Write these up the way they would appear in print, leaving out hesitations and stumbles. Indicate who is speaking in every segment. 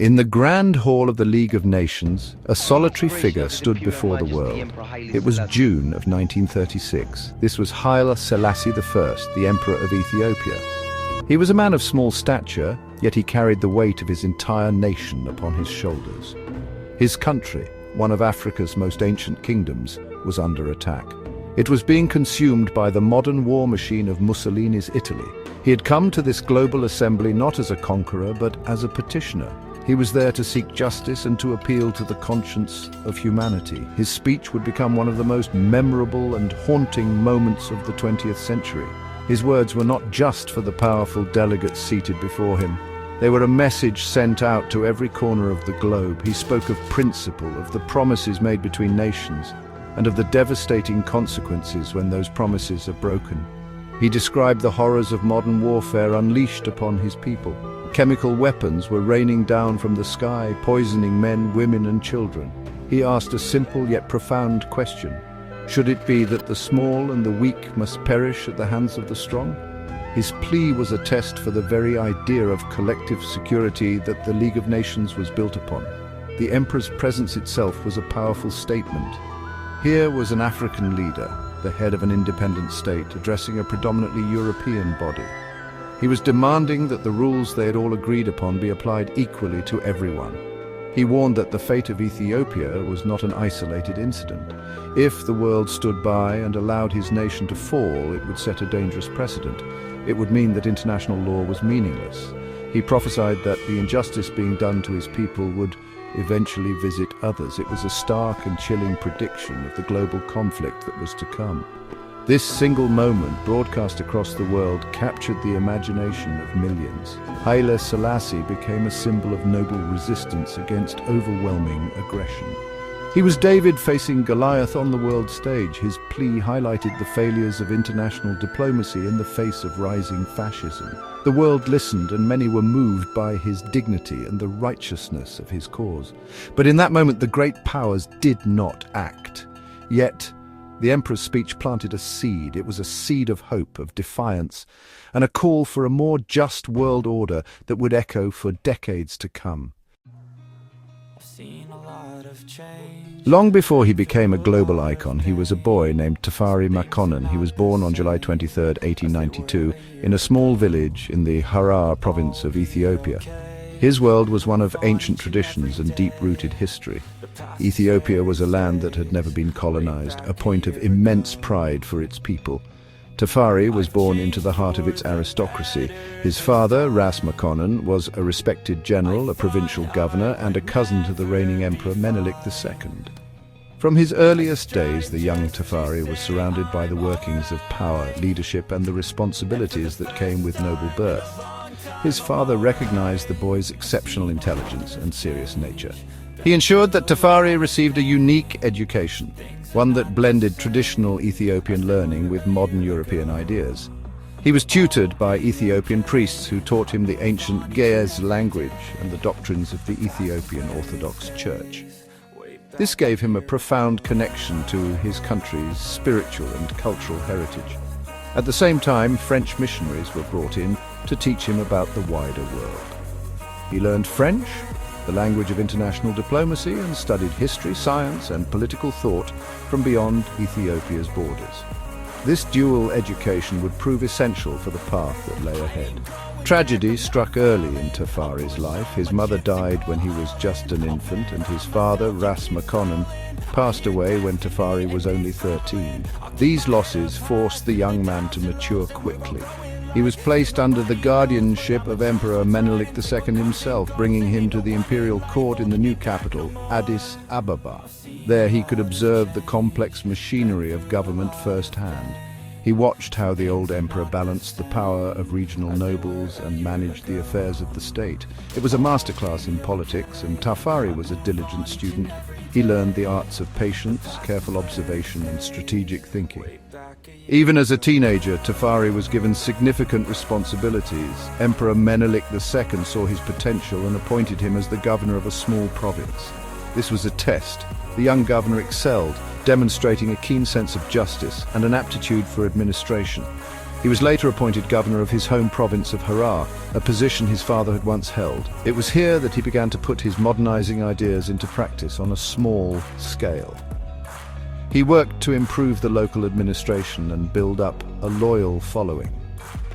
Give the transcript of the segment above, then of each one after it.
Speaker 1: In the Grand Hall of the League of Nations, a solitary figure stood before the world. It was June of 1936. This was Haile Selassie I, the Emperor of Ethiopia. He was a man of small stature, yet he carried the weight of his entire nation upon his shoulders. His country, one of Africa's most ancient kingdoms, was under attack. It was being consumed by the modern war machine of Mussolini's Italy. He had come to this global assembly not as a conqueror, but as a petitioner. He was there to seek justice and to appeal to the conscience of humanity. His speech would become one of the most memorable and haunting moments of the 20th century. His words were not just for the powerful delegates seated before him. They were a message sent out to every corner of the globe. He spoke of principle, of the promises made between nations, and of the devastating consequences when those promises are broken. He described the horrors of modern warfare unleashed upon his people. Chemical weapons were raining down from the sky, poisoning men, women, and children. He asked a simple yet profound question. Should it be that the small and the weak must perish at the hands of the strong? His plea was a test for the very idea of collective security that the League of Nations was built upon. The emperor's presence itself was a powerful statement. Here was an African leader, the head of an independent state, addressing a predominantly European body. He was demanding that the rules they had all agreed upon be applied equally to everyone. He warned that the fate of Ethiopia was not an isolated incident. If the world stood by and allowed his nation to fall, it would set a dangerous precedent. It would mean that international law was meaningless. He prophesied that the injustice being done to his people would eventually visit others. It was a stark and chilling prediction of the global conflict that was to come. This single moment, broadcast across the world, captured the imagination of millions. Haile Selassie became a symbol of noble resistance against overwhelming aggression. He was David facing Goliath on the world stage. His plea highlighted the failures of international diplomacy in the face of rising fascism. The world listened, and many were moved by his dignity and the righteousness of his cause. But in that moment, the great powers did not act. Yet, the emperor's speech planted a seed. It was a seed of hope, of defiance, and a call for a more just world order that would echo for decades to come. Long before he became a global icon, he was a boy named Tafari Makonnen. He was born on July 23, 1892, in a small village in the Harar province of Ethiopia. His world was one of ancient traditions and deep-rooted history. Ethiopia was a land that had never been colonized, a point of immense pride for its people. Tafari was born into the heart of its aristocracy. His father, Ras Makonnen, was a respected general, a provincial governor, and a cousin to the reigning Emperor Menelik II. From his earliest days, the young Tafari was surrounded by the workings of power, leadership, and the responsibilities that came with noble birth. His father recognized the boy's exceptional intelligence and serious nature. He ensured that Tafari received a unique education, one that blended traditional Ethiopian learning with modern European ideas. He was tutored by Ethiopian priests who taught him the ancient Ge'ez language and the doctrines of the Ethiopian Orthodox Church. This gave him a profound connection to his country's spiritual and cultural heritage. At the same time, French missionaries were brought in to teach him about the wider world. He learned French, the language of international diplomacy, and studied history, science, and political thought from beyond Ethiopia's borders. This dual education would prove essential for the path that lay ahead. Tragedy struck early in Tafari's life. His mother died when he was just an infant, and his father, Ras Makonnen, passed away when Tafari was only 13. These losses forced the young man to mature quickly. He was placed under the guardianship of Emperor Menelik II himself, bringing him to the imperial court in the new capital, Addis Ababa. There he could observe the complex machinery of government firsthand. He watched how the old emperor balanced the power of regional nobles and managed the affairs of the state. It was a masterclass in politics, and Tafari was a diligent student. He learned the arts of patience, careful observation, and strategic thinking. Even as a teenager, Tafari was given significant responsibilities. Emperor Menelik II saw his potential and appointed him as the governor of a small province. This was a test. The young governor excelled, demonstrating a keen sense of justice and an aptitude for administration. He was later appointed governor of his home province of Harar, a position his father had once held. It was here that he began to put his modernizing ideas into practice on a small scale. He worked to improve the local administration and build up a loyal following.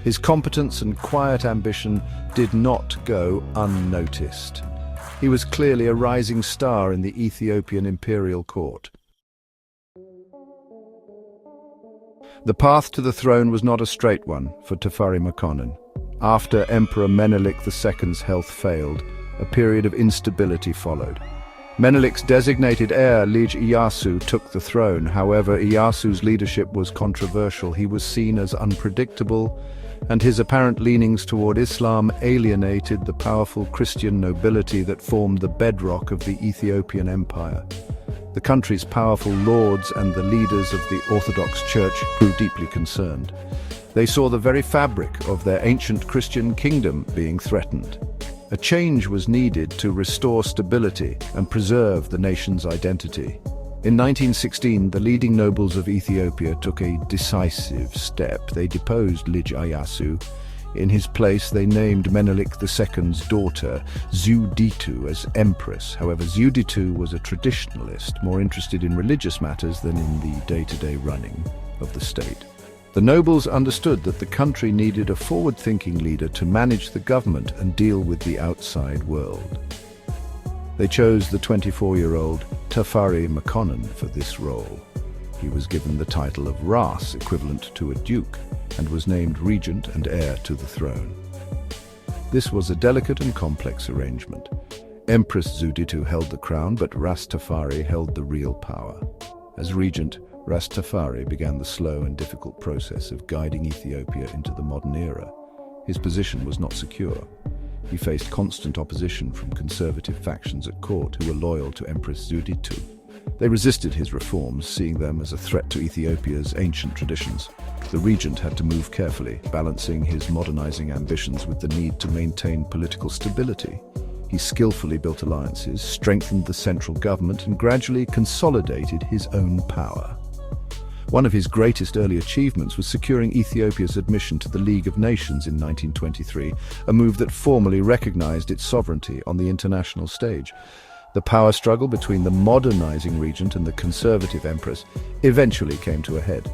Speaker 1: His competence and quiet ambition did not go unnoticed. He was clearly a rising star in the Ethiopian imperial court. The path to the throne was not a straight one for Tafari Makonnen. After Emperor Menelik II's health failed, a period of instability followed. Menelik's designated heir, Lige Iyasu, took the throne. However, Iyasu's leadership was controversial. He was seen as unpredictable, and his apparent leanings toward Islam alienated the powerful Christian nobility that formed the bedrock of the Ethiopian Empire. The country's powerful lords and the leaders of the Orthodox Church grew deeply concerned. They saw the very fabric of their ancient Christian kingdom being threatened. A change was needed to restore stability and preserve the nation's identity. In 1916, the leading nobles of Ethiopia took a decisive step. They deposed Lige Iyasu. In his place, they named Menelik II's daughter, Zuditu, as empress. However, Zuditu was a traditionalist, more interested in religious matters than in the day-to-day running of the state. The nobles understood that the country needed a forward-thinking leader to manage the government and deal with the outside world. They chose the 24-year-old Tafari Makonnen for this role. He was given the title of Ras, equivalent to a duke, and was named regent and heir to the throne. This was a delicate and complex arrangement. Empress Zuditu held the crown, but Ras Tafari held the real power. As regent, Ras Tafari began the slow and difficult process of guiding Ethiopia into the modern era. His position was not secure. He faced constant opposition from conservative factions at court who were loyal to Empress Zuditu. They resisted his reforms, seeing them as a threat to Ethiopia's ancient traditions. The regent had to move carefully, balancing his modernizing ambitions with the need to maintain political stability. He skillfully built alliances, strengthened the central government, and gradually consolidated his own power. One of his greatest early achievements was securing Ethiopia's admission to the League of Nations in 1923, a move that formally recognized its sovereignty on the international stage. The power struggle between the modernizing regent and the conservative empress eventually came to a head.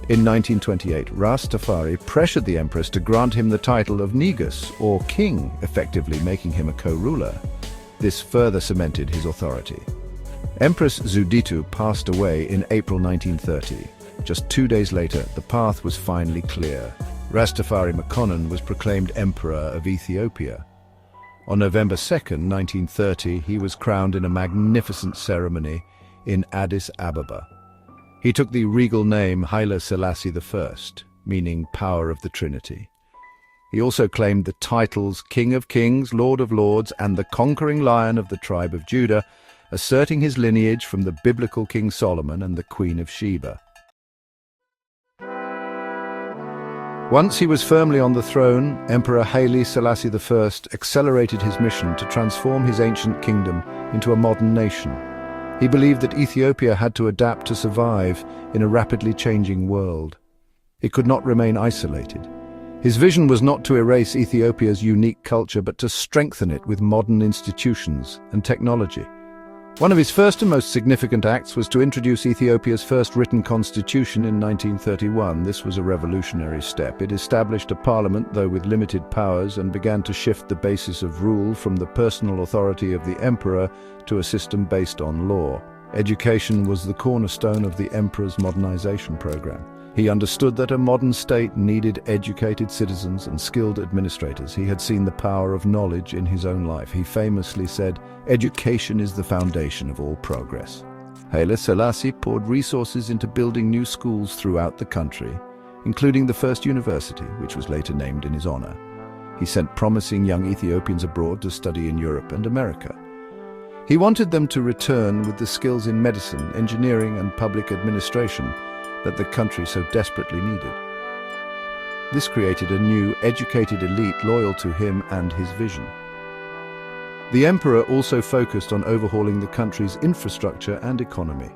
Speaker 1: In 1928, Ras Tafari pressured the empress to grant him the title of Negus, or king, effectively making him a co-ruler. This further cemented his authority. Empress Zuditu passed away in April 1930. Just 2 days later, the path was finally clear. Ras Tafari Makonnen was proclaimed Emperor of Ethiopia. On November 2, 1930, he was crowned in a magnificent ceremony in Addis Ababa. He took the regal name Haile Selassie I, meaning Power of the Trinity. He also claimed the titles King of Kings, Lord of Lords, and the Conquering Lion of the tribe of Judah, asserting his lineage from the biblical King Solomon and the Queen of Sheba. Once he was firmly on the throne, Emperor Haile Selassie I accelerated his mission to transform his ancient kingdom into a modern nation. He believed that Ethiopia had to adapt to survive in a rapidly changing world. It could not remain isolated. His vision was not to erase Ethiopia's unique culture, but to strengthen it with modern institutions and technology. One of his first and most significant acts was to introduce Ethiopia's first written constitution in 1931. This was a revolutionary step. It established a parliament, though with limited powers, and began to shift the basis of rule from the personal authority of the emperor to a system based on law. Education was the cornerstone of the emperor's modernization program. He understood that a modern state needed educated citizens and skilled administrators. He had seen the power of knowledge in his own life. He famously said, "Education is the foundation of all progress." Haile Selassie poured resources into building new schools throughout the country, including the first university, which was later named in his honor. He sent promising young Ethiopians abroad to study in Europe and America. He wanted them to return with the skills in medicine, engineering, and public administration that the country so desperately needed. This created a new, educated elite loyal to him and his vision. The emperor also focused on overhauling the country's infrastructure and economy.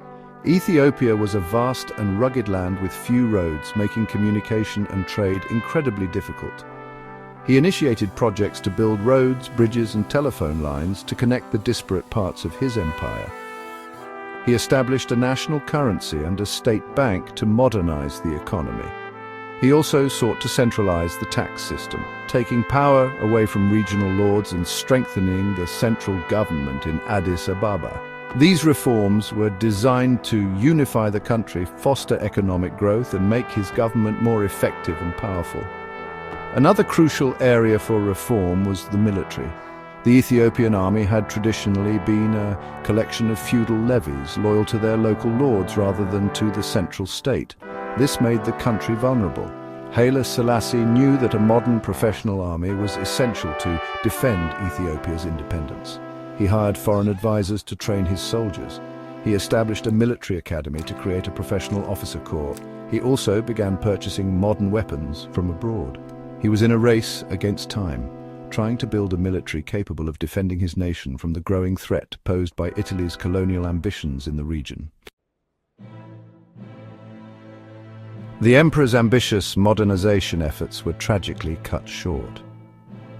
Speaker 1: Ethiopia was a vast and rugged land with few roads, making communication and trade incredibly difficult. He initiated projects to build roads, bridges, and telephone lines to connect the disparate parts of his empire. He established a national currency and a state bank to modernize the economy. He also sought to centralize the tax system, taking power away from regional lords and strengthening the central government in Addis Ababa. These reforms were designed to unify the country, foster economic growth, and make his government more effective and powerful. Another crucial area for reform was the military. The Ethiopian army had traditionally been a collection of feudal levies, loyal to their local lords rather than to the central state. This made the country vulnerable. Haile Selassie knew that a modern professional army was essential to defend Ethiopia's independence. He hired foreign advisors to train his soldiers. He established a military academy to create a professional officer corps. He also began purchasing modern weapons from abroad. He was in a race against time, trying to build a military capable of defending his nation from the growing threat posed by Italy's colonial ambitions in the region. The emperor's ambitious modernization efforts were tragically cut short.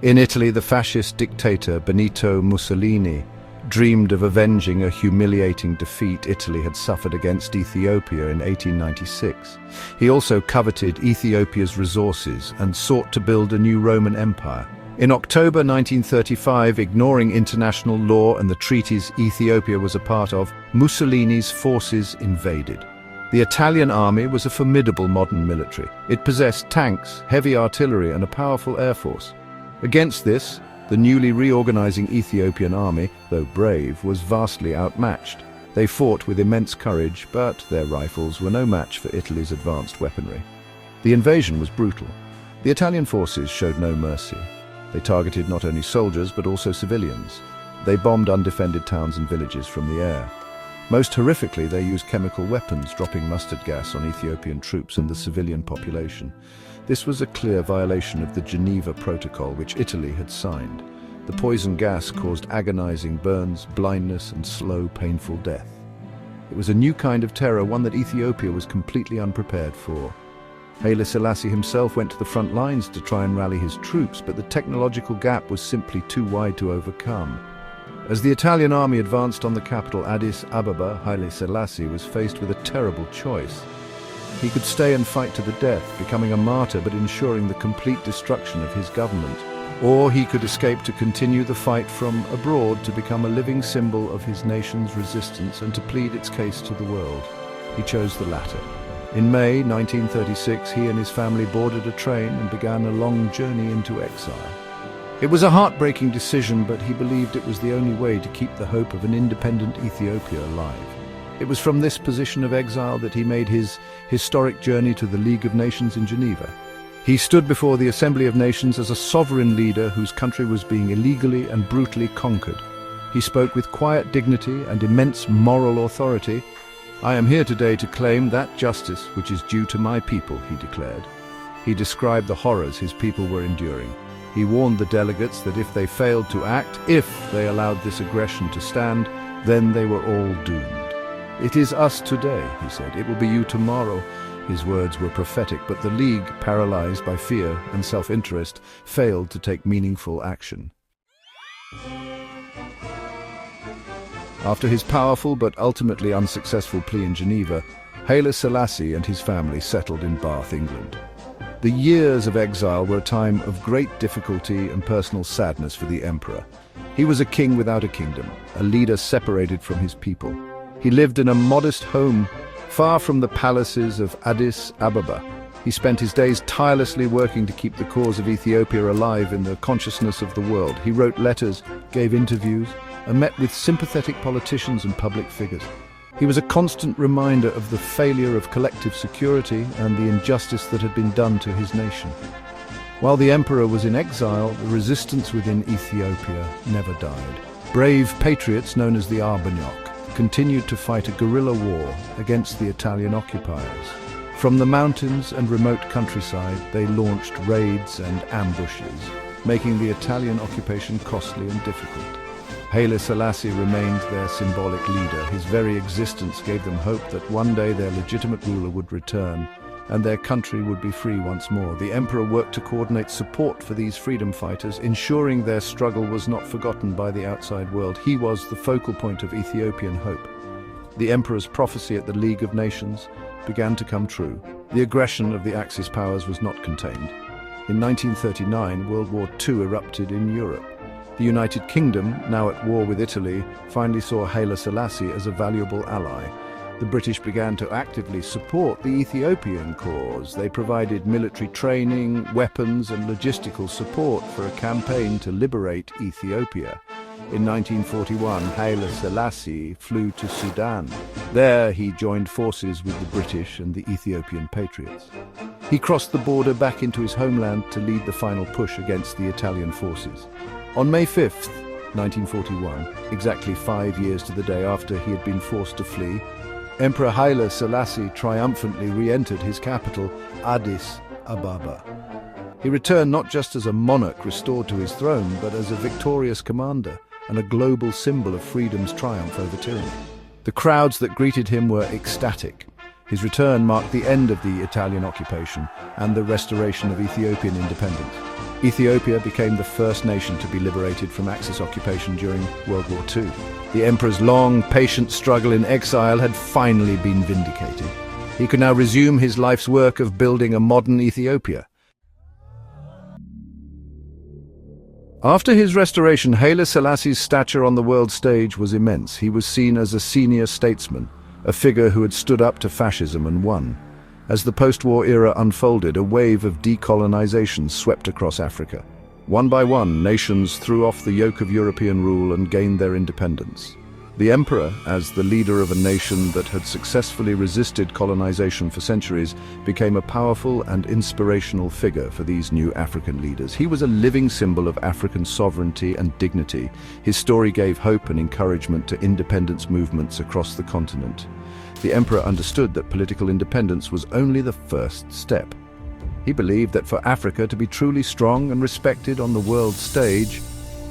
Speaker 1: In Italy, the fascist dictator Benito Mussolini dreamed of avenging a humiliating defeat Italy had suffered against Ethiopia in 1896. He also coveted Ethiopia's resources and sought to build a new Roman Empire. In October 1935, ignoring international law and the treaties Ethiopia was a part of, Mussolini's forces invaded. The Italian army was a formidable modern military. It possessed tanks, heavy artillery, and a powerful air force. Against this, the newly reorganizing Ethiopian army, though brave, was vastly outmatched. They fought with immense courage, but their rifles were no match for Italy's advanced weaponry. The invasion was brutal. The Italian forces showed no mercy. They targeted not only soldiers but also civilians. They bombed undefended towns and villages from the air. Most horrifically, they used chemical weapons, dropping mustard gas on Ethiopian troops and the civilian population. This was a clear violation of the Geneva Protocol, which Italy had signed. The poison gas caused agonizing burns, blindness, and slow, painful death. It was a new kind of terror, one that Ethiopia was completely unprepared for. Haile Selassie himself went to the front lines to try and rally his troops, but the technological gap was simply too wide to overcome. As the Italian army advanced on the capital Addis Ababa, Haile Selassie was faced with a terrible choice. He could stay and fight to the death, becoming a martyr but ensuring the complete destruction of his government. Or he could escape to continue the fight from abroad to become a living symbol of his nation's resistance and to plead its case to the world. He chose the latter. In May 1936, he and his family boarded a train and began a long journey into exile. It was a heartbreaking decision, but he believed it was the only way to keep the hope of an independent Ethiopia alive. It was from this position of exile that he made his historic journey to the League of Nations in Geneva. He stood before the Assembly of Nations as a sovereign leader whose country was being illegally and brutally conquered. He spoke with quiet dignity and immense moral authority. "I am here today to claim that justice which is due to my people," he declared. He described the horrors his people were enduring. He warned the delegates that if they failed to act, if they allowed this aggression to stand, then they were all doomed. "It is us today," he said. "It will be you tomorrow." His words were prophetic, but the League, paralyzed by fear and self-interest, failed to take meaningful action. After his powerful but ultimately unsuccessful plea in Geneva, Haile Selassie and his family settled in Bath, England. The years of exile were a time of great difficulty and personal sadness for the emperor. He was a king without a kingdom, a leader separated from his people. He lived in a modest home, far from the palaces of Addis Ababa. He spent his days tirelessly working to keep the cause of Ethiopia alive in the consciousness of the world. He wrote letters, gave interviews, and met with sympathetic politicians and public figures. He was a constant reminder of the failure of collective security and the injustice that had been done to his nation. While the emperor was in exile, the resistance within Ethiopia never died. Brave patriots known as the Arbanyok continued to fight a guerrilla war against the Italian occupiers. From the mountains and remote countryside, they launched raids and ambushes, making the Italian occupation costly and difficult. Haile Selassie remained their symbolic leader. His very existence gave them hope that one day their legitimate ruler would return and their country would be free once more. The emperor worked to coordinate support for these freedom fighters, ensuring their struggle was not forgotten by the outside world. He was the focal point of Ethiopian hope. The emperor's prophecy at the League of Nations began to come true. The aggression of the Axis powers was not contained. In 1939, World War II erupted in Europe. The United Kingdom, now at war with Italy, finally saw Haile Selassie as a valuable ally. The British began to actively support the Ethiopian cause. They provided military training, weapons, and logistical support for a campaign to liberate Ethiopia. In 1941, Haile Selassie flew to Sudan. There, he joined forces with the British and the Ethiopian patriots. He crossed the border back into his homeland to lead the final push against the Italian forces. On May 5th, 1941, exactly 5 years to the day after he had been forced to flee, Emperor Haile Selassie triumphantly re-entered his capital, Addis Ababa. He returned not just as a monarch restored to his throne, but as a victorious commander and a global symbol of freedom's triumph over tyranny. The crowds that greeted him were ecstatic. His return marked the end of the Italian occupation and the restoration of Ethiopian independence. Ethiopia became the first nation to be liberated from Axis occupation during World War II. The emperor's long, patient struggle in exile had finally been vindicated. He could now resume his life's work of building a modern Ethiopia. After his restoration, Haile Selassie's stature on the world stage was immense. He was seen as a senior statesman, a figure who had stood up to fascism and won. As the post-war era unfolded, a wave of decolonization swept across Africa. One by one, nations threw off the yoke of European rule and gained their independence. The emperor, as the leader of a nation that had successfully resisted colonization for centuries, became a powerful and inspirational figure for these new African leaders. He was a living symbol of African sovereignty and dignity. His story gave hope and encouragement to independence movements across the continent. The emperor understood that political independence was only the first step. He believed that for Africa to be truly strong and respected on the world stage,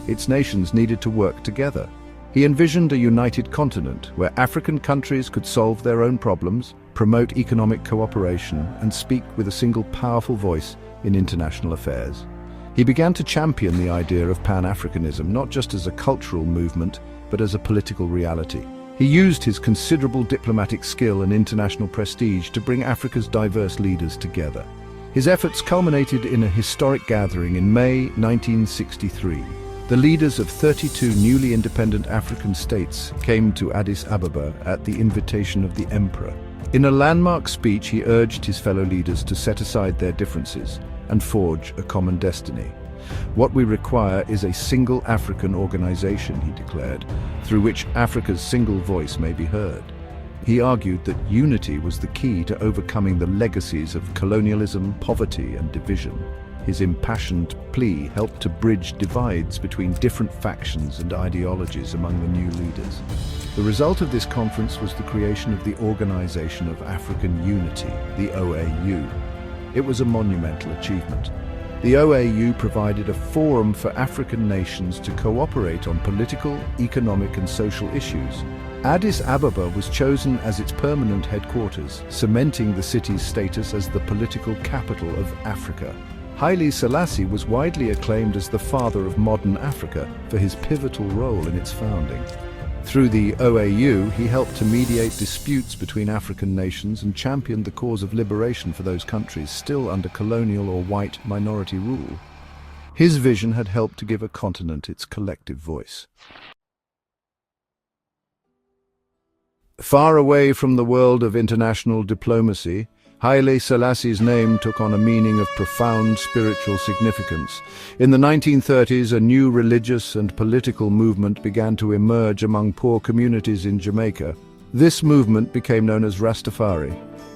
Speaker 1: its nations needed to work together. He envisioned a united continent where African countries could solve their own problems, promote economic cooperation, and speak with a single powerful voice in international affairs. He began to champion the idea of Pan-Africanism, not just as a cultural movement, but as a political reality. He used his considerable diplomatic skill and international prestige to bring Africa's diverse leaders together. His efforts culminated in a historic gathering in May 1963. The leaders of 32 newly independent African states came to Addis Ababa at the invitation of the emperor. In a landmark speech, he urged his fellow leaders to set aside their differences and forge a common destiny. "What we require is a single African organization," he declared, "through which Africa's single voice may be heard." He argued that unity was the key to overcoming the legacies of colonialism, poverty, and division. His impassioned plea helped to bridge divides between different factions and ideologies among the new leaders. The result of this conference was the creation of the Organization of African Unity, the OAU. It was a monumental achievement. The OAU provided a forum for African nations to cooperate on political, economic, and social issues. Addis Ababa was chosen as its permanent headquarters, cementing the city's status as the political capital of Africa. Haile Selassie was widely acclaimed as the father of modern Africa for his pivotal role in its founding. Through the OAU, he helped to mediate disputes between African nations and championed the cause of liberation for those countries still under colonial or white minority rule. His vision had helped to give a continent its collective voice. Far away from the world of international diplomacy, Haile Selassie's name took on a meaning of profound spiritual significance. In the 1930s, a new religious and political movement began to emerge among poor communities in Jamaica. This movement became known as Rastafari.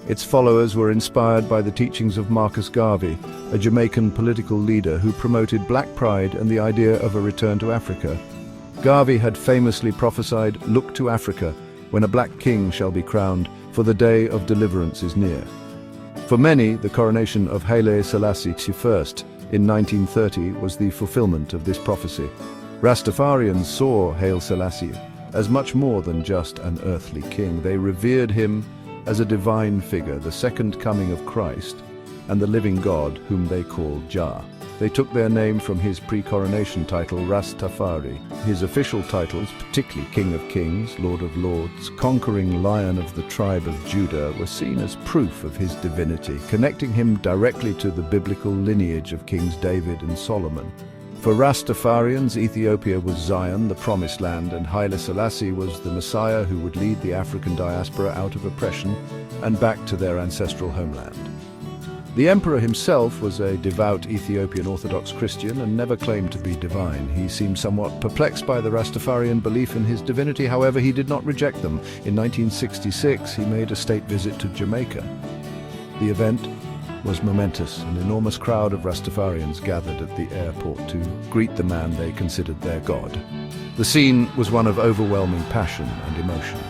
Speaker 1: Its followers were inspired by the teachings of Marcus Garvey, a Jamaican political leader who promoted black pride and the idea of a return to Africa. Garvey had famously prophesied, "Look to Africa, when a black king shall be crowned, for the day of deliverance is near." For many, the coronation of Haile Selassie I in 1930 was the fulfillment of this prophecy. Rastafarians saw Haile Selassie as much more than just an earthly king. They revered him as a divine figure, the second coming of Christ, and the living God whom they called Jah. They took their name from his pre-coronation title, Ras Tafari. His official titles, particularly King of Kings, Lord of Lords, Conquering Lion of the tribe of Judah, were seen as proof of his divinity, connecting him directly to the biblical lineage of Kings David and Solomon. For Rastafarians, Ethiopia was Zion, the Promised Land, and Haile Selassie was the Messiah who would lead the African diaspora out of oppression and back to their ancestral homeland. The emperor himself was a devout Ethiopian Orthodox Christian and never claimed to be divine. He seemed somewhat perplexed by the Rastafarian belief in his divinity. However, he did not reject them. In 1966, he made a state visit to Jamaica. The event was momentous. An enormous crowd of Rastafarians gathered at the airport to greet the man they considered their god. The scene was one of overwhelming passion and emotion.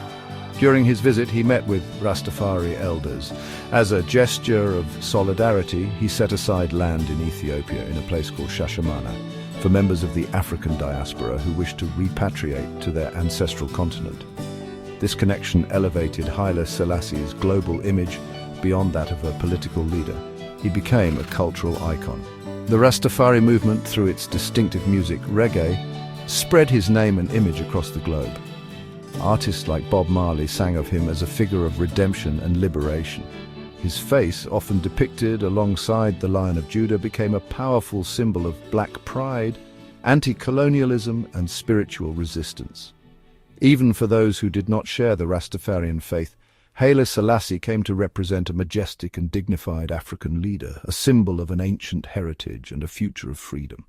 Speaker 1: During his visit, he met with Rastafari elders. As a gesture of solidarity, he set aside land in Ethiopia in a place called Shashamana for members of the African diaspora who wished to repatriate to their ancestral continent. This connection elevated Haile Selassie's global image beyond that of a political leader. He became a cultural icon. The Rastafari movement, through its distinctive music, reggae, spread his name and image across the globe. Artists like Bob Marley sang of him as a figure of redemption and liberation. His face, often depicted alongside the Lion of Judah, became a powerful symbol of black pride, anti-colonialism, and spiritual resistance. Even for those who did not share the Rastafarian faith, Haile Selassie came to represent a majestic and dignified African leader, a symbol of an ancient heritage and a future of freedom.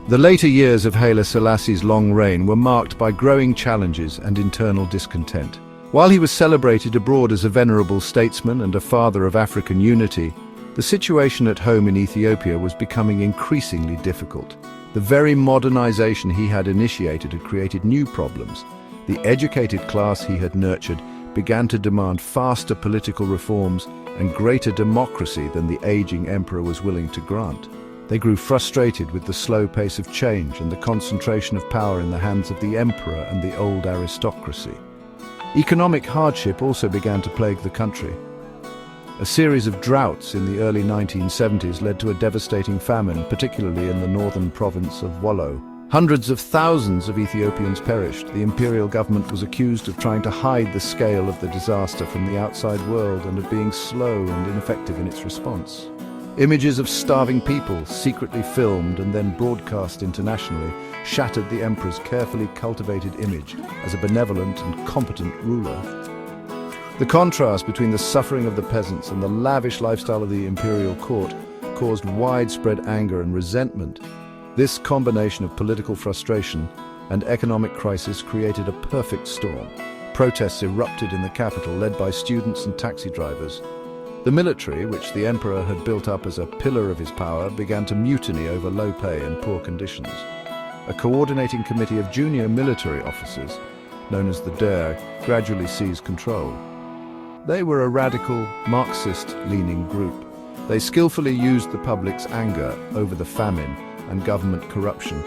Speaker 1: The later years of Haile Selassie's long reign were marked by growing challenges and internal discontent. While he was celebrated abroad as a venerable statesman and a father of African unity, the situation at home in Ethiopia was becoming increasingly difficult. The very modernization he had initiated had created new problems. The educated class he had nurtured began to demand faster political reforms and greater democracy than the aging emperor was willing to grant. They grew frustrated with the slow pace of change and the concentration of power in the hands of the emperor and the old aristocracy. Economic hardship also began to plague the country. A series of droughts in the early 1970s led to a devastating famine, particularly in the northern province of Wollo. Hundreds of thousands of Ethiopians perished. The imperial government was accused of trying to hide the scale of the disaster from the outside world and of being slow and ineffective in its response. Images of starving people, secretly filmed and then broadcast internationally, shattered the emperor's carefully cultivated image as a benevolent and competent ruler. The contrast between the suffering of the peasants and the lavish lifestyle of the imperial court caused widespread anger and resentment. This combination of political frustration and economic crisis created a perfect storm. Protests erupted in the capital, led by students and taxi drivers. The military, which the emperor had built up as a pillar of his power, began to mutiny over low pay and poor conditions. A coordinating committee of junior military officers, known as the Derg, gradually seized control. They were a radical, Marxist-leaning group. They skillfully used the public's anger over the famine and government corruption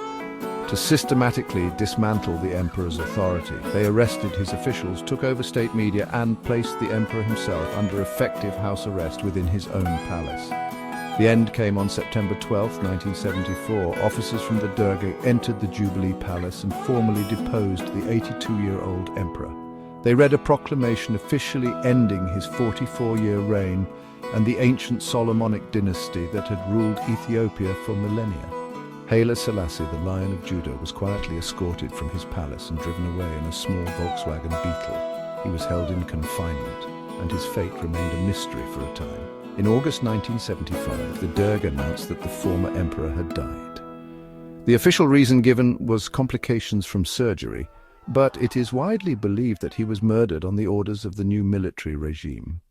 Speaker 1: to systematically dismantle the emperor's authority. They arrested his officials, took over state media, and placed the emperor himself under effective house arrest within his own palace. The end came on September 12, 1974. Officers from the Derg entered the Jubilee Palace and formally deposed the 82-year-old emperor. They read a proclamation officially ending his 44-year reign and the ancient Solomonic dynasty that had ruled Ethiopia for millennia. Haile Selassie, the Lion of Judah, was quietly escorted from his palace and driven away in a small Volkswagen Beetle. He was held in confinement, and his fate remained a mystery for a time. In August 1975, the Derg announced that the former emperor had died. The official reason given was complications from surgery, but it is widely believed that he was murdered on the orders of the new military regime.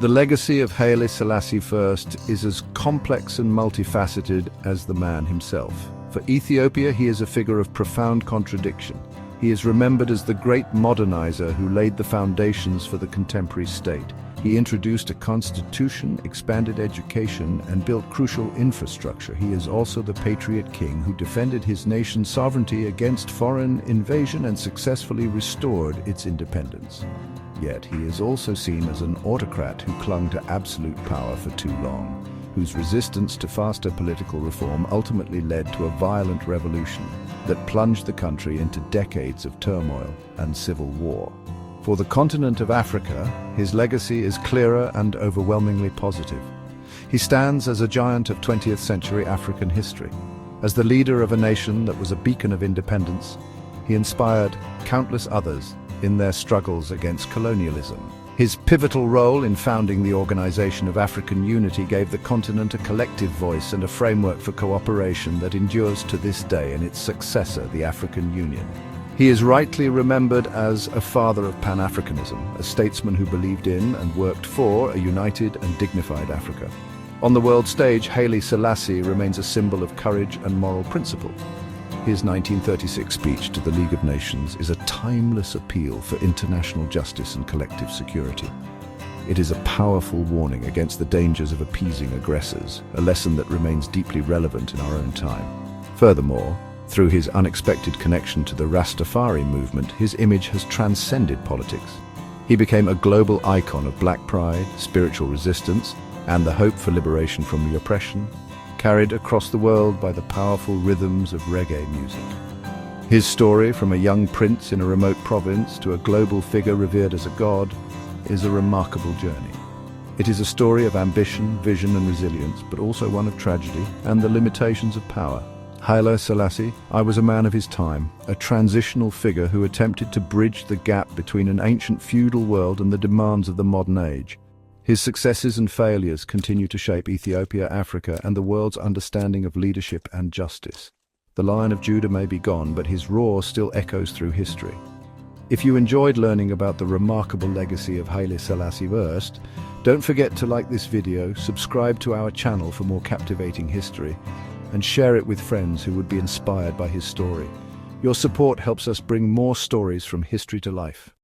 Speaker 1: The legacy of Haile Selassie I is as complex and multifaceted as the man himself. For Ethiopia, he is a figure of profound contradiction. He is remembered as the great modernizer who laid the foundations for the contemporary state. He introduced a constitution, expanded education, and built crucial infrastructure. He is also the patriot king who defended his nation's sovereignty against foreign invasion and successfully restored its independence. Yet he is also seen as an autocrat who clung to absolute power for too long, whose resistance to faster political reform ultimately led to a violent revolution that plunged the country into decades of turmoil and civil war. For the continent of Africa, his legacy is clearer and overwhelmingly positive. He stands as a giant of 20th century African history. As the leader of a nation that was a beacon of independence, he inspired countless others in their struggles against colonialism. His pivotal role in founding the Organization of African Unity gave the continent a collective voice and a framework for cooperation that endures to this day in its successor, the African Union. He is rightly remembered as a father of Pan-Africanism, a statesman who believed in and worked for a united and dignified Africa. On the world stage, Haile Selassie remains a symbol of courage and moral principle. His 1936 speech to the League of Nations is a timeless appeal for international justice and collective security. It is a powerful warning against the dangers of appeasing aggressors, a lesson that remains deeply relevant in our own time. Furthermore, through his unexpected connection to the Ras Tafari movement, his image has transcended politics. He became a global icon of black pride, spiritual resistance, and the hope for liberation from the oppression carried across the world by the powerful rhythms of reggae music. His story, from a young prince in a remote province to a global figure revered as a god, is a remarkable journey. It is a story of ambition, vision, and resilience, but also one of tragedy and the limitations of power. Haile Selassie, I was a man of his time, a transitional figure who attempted to bridge the gap between an ancient feudal world and the demands of the modern age. His successes and failures continue to shape Ethiopia, Africa, and the world's understanding of leadership and justice. The Lion of Judah may be gone, but his roar still echoes through history. If you enjoyed learning about the remarkable legacy of Haile Selassie I, don't forget to like this video, subscribe to our channel for more captivating history, and share it with friends who would be inspired by his story. Your support helps us bring more stories from history to life.